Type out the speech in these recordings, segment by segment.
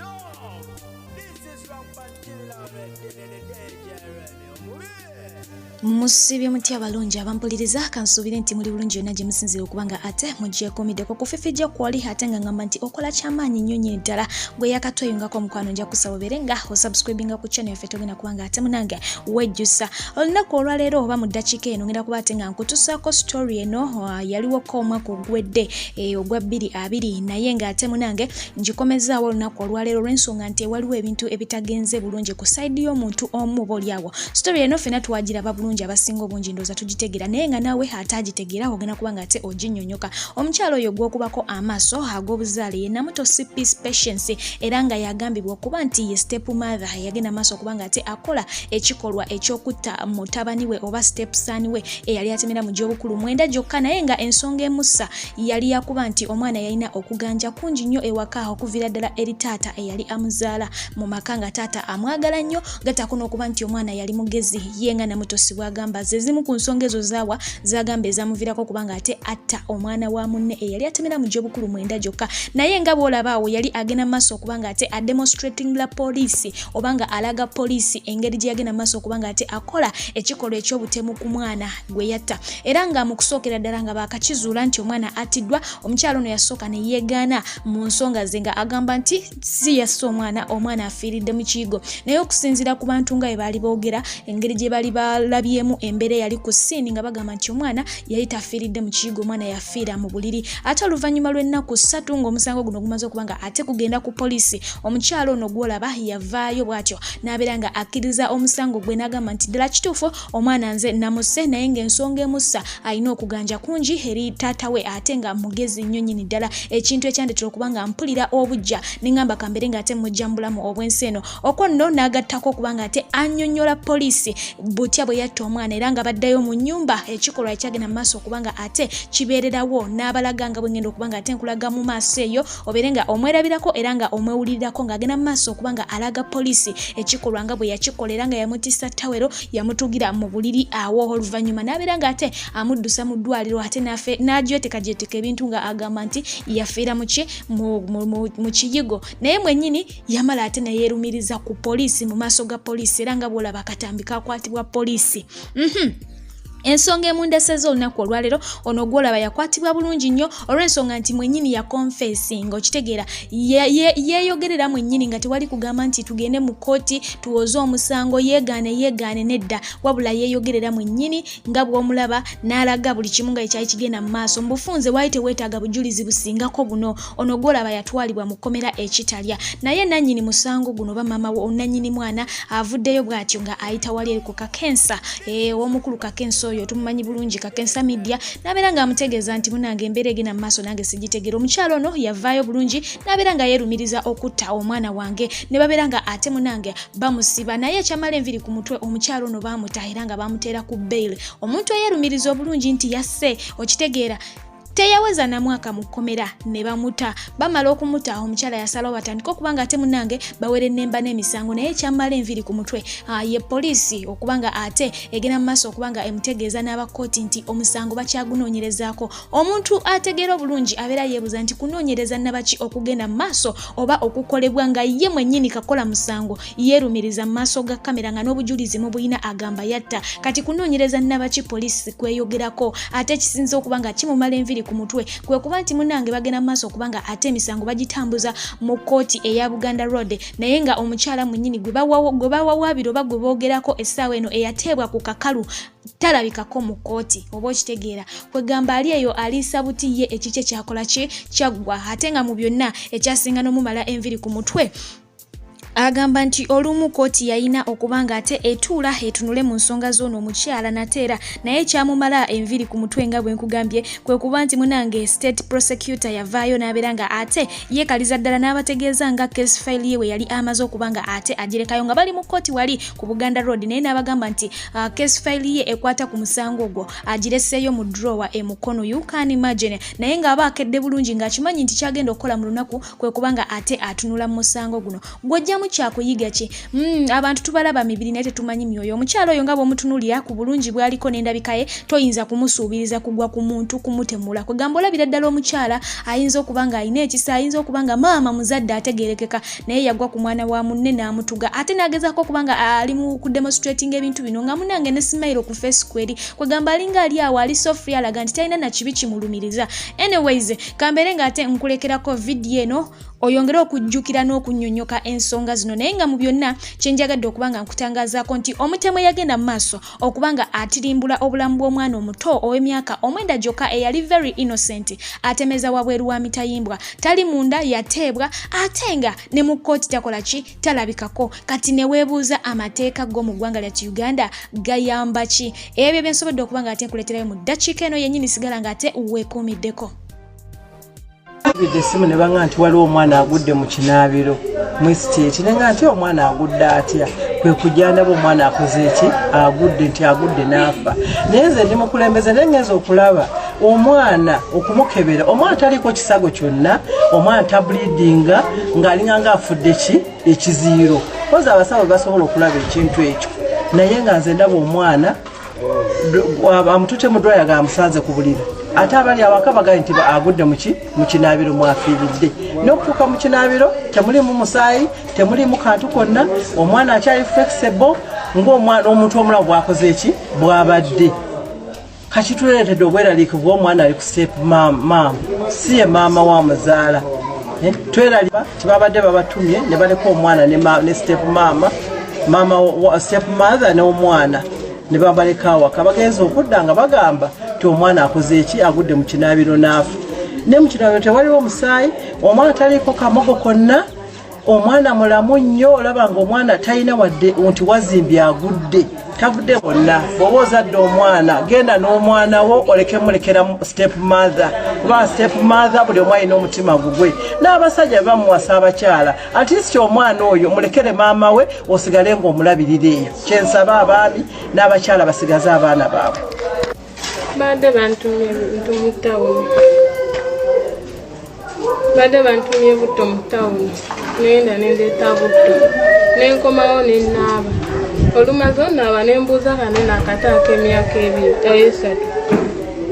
Yo, this is Rampant Killer already, the danger already. Musibye mutya balungi abampuliriza kansuubire nti muli bulungi yonna gye musinzira okubanga ate mugyekomiddeko kufifijja kwali ate nga ngamba nti okola kyamaanyi nnyo nnyini ddala gwe yakatoyungako omukwano nja kusaba obeere nga osubscribinga ku channel yaffe togenda kubanga ate munange wejjusa olunaku olwaleero oba mu ddakiika eno ngenda kuba ate nga nkutusaako story eno yaliwoko omwaka ogwedde ogwa 2020 naye nga ate munange ngikomezaawo olunaku olwaleero olw'ensonga nti waliwo ebintu ebitagenze bulungi ku sayidi y'omuntu omu obaolyawo story eno ffenna twagiraba bulungi abasinga obungi ndooza tugitegera naye nga naawe ate agitegeera ogenda kubanga ate oginnyonnyoka omukyalo oyo gw'okubako amaaso ag'obuzaale ye Namutosi Peace Patience era nga yagambibwa okuba nti ye step mother yagenda maaso okubanga ate akola ekikolwa ekyokutta mutabani we oba step son we eyali atemera mu gy'obukulu 9 gyokka naye nga ensonga emussa yali yakuba nti omwana yalina okuganja kungi nnyo ewaka okuviira ddala eri taata eyali amuzaala mu maka nga taata amwagala nnyo gatako n'okuba nti omwana yali mugezi ye nga Namutosi bwagamba ze zimu ku nsonga ezo zaawa zagamba ezamuviirako kubanga ate atta omwana wa munne eyali atemera mu gy'obukulu 9 gyokka naye nga bw'olabaawo yali agenda maaso okubanga ate ademonstrating la poliisi obanga alaga poliisi engeri gye yagenda maaso okubanga ate akola ekikolwa eky'obutemu ku mwana gwe yatta era nga mu kusookera ddala nga baakakizuula nti omwana attiddwa omukyalo ono yasooka ne yeegaana mu nsonga ze nga agamba nti si yasse omwana afiiridde mu kiyigo naye okusinziira ku bantu nga bwe baali boogera engeri gye baali balabyemu embeera yali ku ssiini nga bagamba nti omwana yali tafiiridde mu kiyigo omwana yafiira mu buliri ate oluvannyuma lw'ennaku 3 ng'omusango guno gumaze okubanga ate kugenda ku poliisi omukyalo ono gw'olaba yavaayo bw'atyo n'abeera nga akkiriza omusango gwe n'agamba nti ddala kituufu omwana nze namuse naye ng'ensonga emussa alina okuganja kungi eri taata we ate nga mugezi nnyo nnyini ddala ekintu ekyandetera okuba nga mpulira obujja neŋŋamba kambeere ng'ate mujja mu bulamu obw'ensi eno okwo nno n'agattako okubanga ate annyonnyola poliisi butya bwe yatta omwana era nga baddayo mu nnyumba ekikolwa ekyagenda mu maaso okubanga ate kibeererawo n'abalaga nga bwengenda okubanga ate nkulaga mu maaso eyo obeere nga omwerabirako era nga omwewulirirako ng'agenda mu maaso okubanga alaga poliisi ekikolwa nga bwe yakikola era nga yamutisa tawero yamutugira mu buliri awo oluvannyuma n'abeera nga ate amuddusa mu ddwaliro ate n'ajyotekajyoteka ebintu nga agamba nti yafiira mu kiyigo naye mwennyini yamala ate neyeerumiriza ku poliisi mu maaso ga poliisi era nga bw'olaba akatambi kakwatibwa poliisi ensonga emundeseza olunaku olwaleero ono gw'olaba yakwatibwa bulungi nnyo olw'ensonga nti mwennyini ya confessing okitegeera yeeyogerera mwennyini nga tewali kugamba nti tugende mu kooti tuwoze omusango yeegaane nedda wabula yeeyogerera mwennyini nga bw'omulaba n'alaga buli kimu nga ekyali kigenda mu maaso mu bufunze waali teweetaaga bujulizi busingako buno ono gw'olaba yatwalibwa mu kkomera ekitalya naye nannyini musango guno oba maama nannyini mwana avuddeyo bw'atyo nga ayita wali eri ku kakensa w'omukulu kakensa oyo tumumanyi bulungi Kakensa Media n'abeera nga amutegeeza nti munange embeera egenda mu maaso nange sigitegera omukyalo ono yavaayo bulungi n'abeera nga yeerumiriza okutta omwana wange ne babeera nga ate munange bamusiba naye ekyamala enviri ku mutwe omukyalo ono baamuta era nga baamuteera ku bail omuntu eyeerumiriza obulungi nti yasse okitegeera teyaweza na mwaka mu kkomera ne bamuta bamala okumuta omukyala yasalawo batandika okubanga ate munange bawere ennemba n'emisango naye ekyamala enviri ku mutwe ye poliisi okubanga ate egenda mu maaso okubanga emutegeeza n'abakooti nti omusango bakyagunoonyerezaako omuntu ategeera obulungi abeera yeebuza nti kunoonyereza nabaki okugenda mu maaso oba okukolebwa nga ye mwennyini kakola musango yeerumiriza mu maaso ga kamera nga n'obujulizi mu buyina agamba yatta kati kunoonyereza nabaki poliisi kweyogerako ate kisinza okubanga kimumala enviri ku mutwe kwe kuba nti munange bagenda mu maaso okubanga ate emisango bagitambuza mu kooti eya Buganda Road naye nga omukyala mwennyini gwe bawawaabira oba gwe boogerako essaawa eno eyateebwa ku kakalu talabikako mu kooti oba okitegeera kwegamba ali eyo aliisa buti ye ekiki ekyakola kyaggwa ate nga mu byonna ekyasinga n'omumala enviri ku mutwe agamba nti olumu kooti yalina okubanga ate etuula etunule mu nsonga z'ono omukyala nateera naye kyamumala enviri ku mutwe nga bwe nkugambye kwe kuba nti munange state prosecutor yavaayo n'abeera nga ate yeekaliza ddala n'abategeeza nga case file ye we yali amaze okubanga ate agirekayo nga bali mu kooti wali ku Buganda Road naye n'abagamba nti case file ye ekwata ku musango ogwo agireseeyo mu drawer emukono you can imagine naye ng'aba akedde bulungi ng'akimanyi nti kyagenda okukola mu lunaku kwe kubanga ate atunula mu musango guno gw'ojjamu kyakuyiga ki abantu tubalaba mibiri naye tetumanyi myoyo omukyalo oyo nga bw'omutunulira ku bulungi bwaliko n'endabika ye toyinza kumusuubiriza kugwa ku muntu kumutemula kwegamba olabira ddala omukyala ayinza okuba nga alina ekisa ayinza okuba nga maama muzadde ategeerekeka naye yagwa ku mwana wa munne n'amutuga ate n'agezaako okuba nga ali mu kudemonstrating ebintu bino nga munange ne simailo ku Facebook kwegamba alinga ali awo ali so free alaga nti talina na kibi kimulumiriza. Anyways kambeere nga ate nkulekerako vidiyo eno oyongere okujjukira n'okunnyonnyoka ensonga zino naye nga mu byonna kyenjagadde okuba nga nkutangazaako nti omutemu yagenda mu maaso okuba nga atirimbula obulamu bw'omwana omuto ow'emyaka 9 gyokka eyali very innocent atemeza wabweru wa mitayimbwa tali munda yateebwa ate nga ne mu kkooti takola ki talabikako kati ne weebuuza amateeka go mu ggwanga lya Uganda gayamba ki ebyo byensobodde okuba nga ate nkuleeterayo mu ddakiika eno yennyini sigala nga ate weekuumiddeko. Simu ne banga nti waliwo omwana agudde mu kinaabiro mu estate nenga nti omwana agudde atya kwe kujjandaba omwana akoze eki agudde nti agudde n'afa naye nze ndi mukulembeze naye ngenza okulaba omwana okumukebera omwana taliko kisago kyonna omwana tabulidinga ng'alinga nga afudde ki ekiziiro koza abasawo basobola okulaba ekintu ekyo naye nga nze ndaba omwana amutute mu ddwaliro gaamusanze ku buliri ate abali awaka bagaye nti agudde mu kinaabiro mwafiiridde n'okutuuka mu kinaabiro temulimu musaayi temulimu kantu konna omwana akyali flexible ng'omwana omuntu omulamu bwakoze eki bwabadde kati tuleetedde obweraliikivu bw'omwana ali ku step maama si ye maama wa muzaala tweraliba tibabadde babatumye ne baleka omwana ne step maama step mother n'omwana ne babaleka awaka bagenza okudda nga bagamba ti omwana akoze eki agudde mu kinaabiro n'afa ne mu kinaabiro tewaliwo omusaayi omwana taliiko kamogo konna omwana mulamu nnyo olaba ng'omwana talina wadde nti wazimbye agudde tagudde bonna bw'oba ozadde omwana genda n'omwana wo oleke mulekera step mother kuba step mother buli omu alina omutima gugwe n'abasajja bamuwasa abakyala at least omwana oyo mulekere maama we osigale ng'omulabirira eyo kyensaba abaami n'abakyala basigaze abaana baabwe. Badde bantumye butto mu tawuni nenda nendeeta butto nenkomawo nennaaba olumaze onaaba nembuuza kanene akataako emyaka 3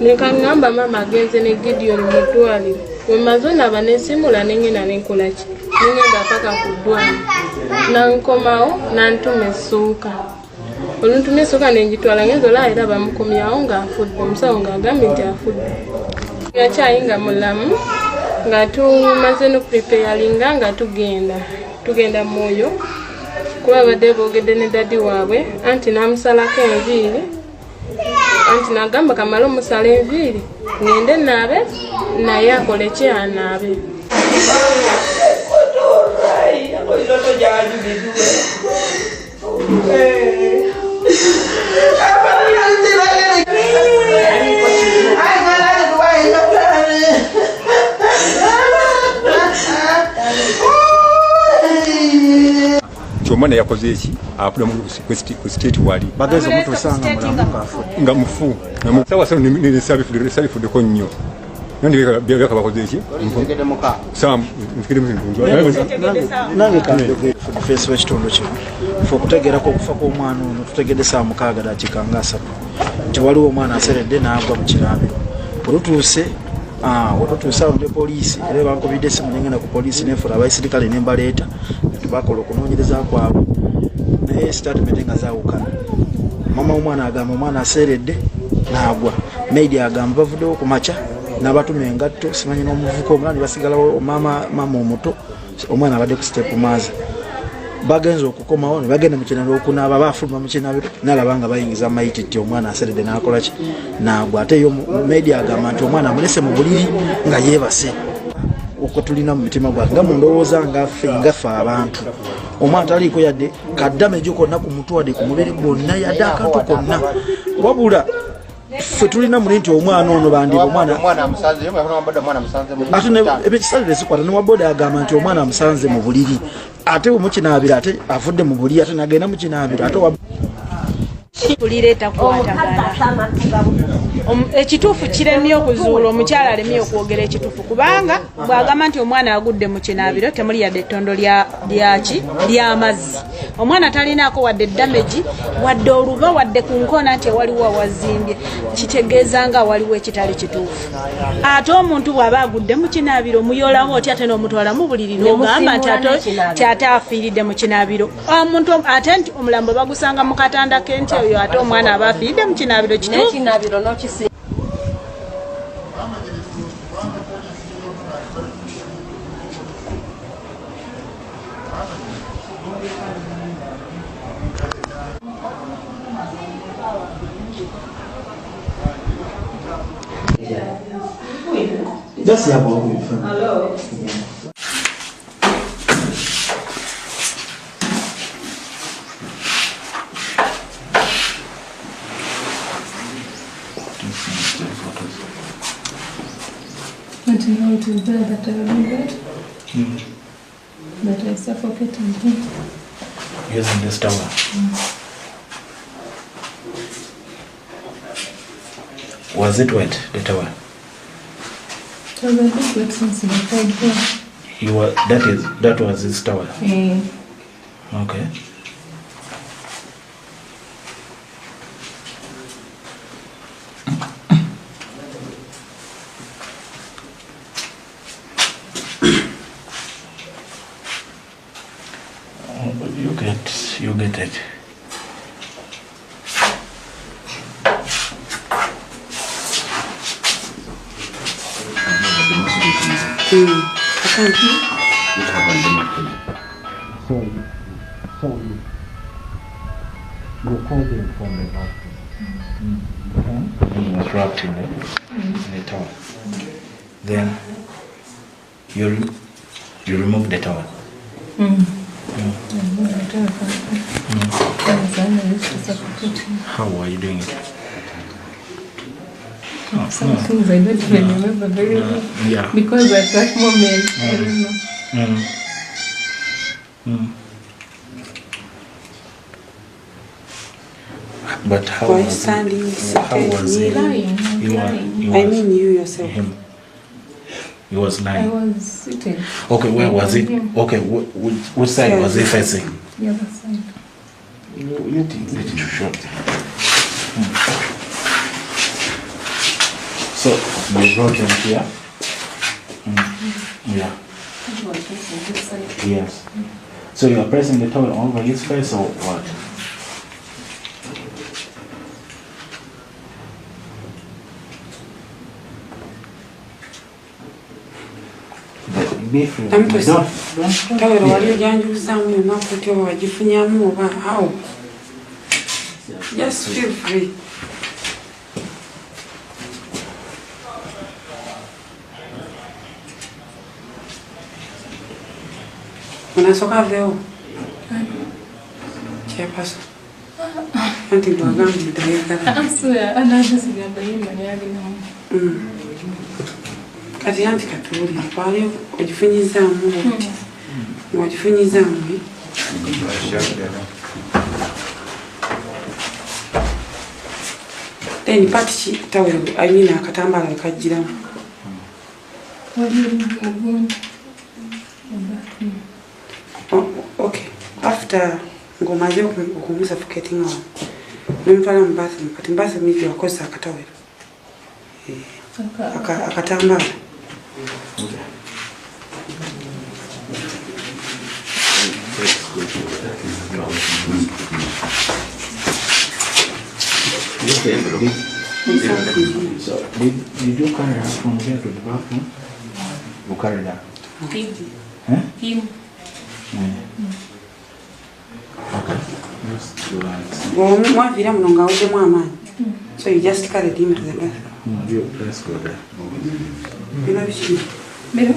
nekaŋŋamba maama agenze ne Gideon mu ddwaliro wemaze onaaba nesimula neŋŋenda nenkolaki neŋŋenda paka ku ddwaliro nankomawo nantuma essuuka oluntumye essuuka nengitwala ngenza olaba era bamukomyawo ng'afudde omusawo ng'agambye nti afudde yakyayinga mulamu nga tumaze no preparinga nga tugenda Moyo kuba badde boogedde ne dadi waabwe anti namusalako enviiri anti nagamba kamala omusala enviiri ngende naabe naye akole ki anaabe. Omwana yakoze eki afuna ku state wali bageze omuntu osanga mulamu nga mufu namusawa sano ne salifudeko nnyo nandi byaka bakoze eki nange kange face w'ekitundu kino fe okutegeerako okufa kw'omwana ono tutegedde saa 6 dakiika nga 3 nti waliwo omwana aseredde n'agwa mu kiraabiro olutuuse awo ne poliisi era bankubidde essimu nengenda ku poliisi nefuna abaisirikale nembaleeta bakola okunoonyereza kwabwe naye statement nga zaawukana mama omwana agamba omwana aseeredde n'agwa media agamba bavuddewo ku makya n'abatuma engatto simanyi n'omuvuka omulala ne basigalawo mama omuto omwana abadde ku step maaza bagenza okukomawo ne bagenda mu kinaabiro okunaaba baafuluma mu kinaabiro nalaba nga bayingiza mayiti ti omwana aseredde n'akola ki n'agwa ate yo media agamba nti omwana amulese mu buliri nga yeebase okwo tulina mu mitima gwa nga mundowooza ngaffe abantu omwana taliiko yadde kaddamejo konna ku mutwe wadde ku mubiri gwonna yadde akantu konna wabula ffe tulina muli nti omwana ono bandiba omwana ate ebekisalire sikwata newaboda agamba nti omwana amusanze mu buliri ate omukinaabiro ate avudde mu buliri ate nagenda mu kinaabiro ate kulireeta kwatagana ekituufu kiremye okuzuula omukyala alemye okwogera ekituufu kubanga bw'agamba nti omwana agudde mu kinaabiro temuli yadde ettondo ly'amazzi omwana talinaako wadde damage wadde oluba wadde ku nkoona nti ewaliwo awazimbye kitegeeza nga waliwo ekitali kituufu ate omuntu bw'aba agudde mu kinaabiro muyolawo oti ate n'omutwala mu buliri n'ogamba nti ate afiiridde mu kinaabiro omuntu ate nti omulambo bagusanga mu katanda k'ente oyo ate omwana aba afiiridde mu kinaabiro kituufu. Just have one. Hello. But you know it is there that I remembered that I suffocated him. Using this tower. Was it wet, the tower? So I think wet since the third. That was his tower? Okay. You get it. You called him from the bathroom. He was wrapped in the towel. Then you remove the towel. How are you doing it? Some things I don't even remember very well. Yeah. Because at that moment, I don't know. But how Why was standing he? Lying. I mean you yourself. Him. He was lying. I was sitting. Okay, where was he? Okay, which side was he facing? The other side. You think that you shot. So you brought him here? Yeah. Yes. So you are pressing the towel over his face or what? Tawero wali ojanjulizaamu yonna kuti oba wagifunyamu oba how? Just feel free. Unasooka aveewo? Chairperson. Anti gwagambye tayagala. Kati anti katuuli kwali ogifunyizaamu oti ogifunyizaamu then pati ki tawero ayina akatambala ekajjiramu okay after ngomaze okumusuffocating awo nomutwala mu bathroom kati mu bathroom ivyo wakozesa akatawero akatambala. So did you carry her from here to the bathroom? Who carried her? Him. Okay. Mwavira muno ng'awuddemu amaanyi. So you just carried him to the bathroom. Let's go there. Bino biki? Bino?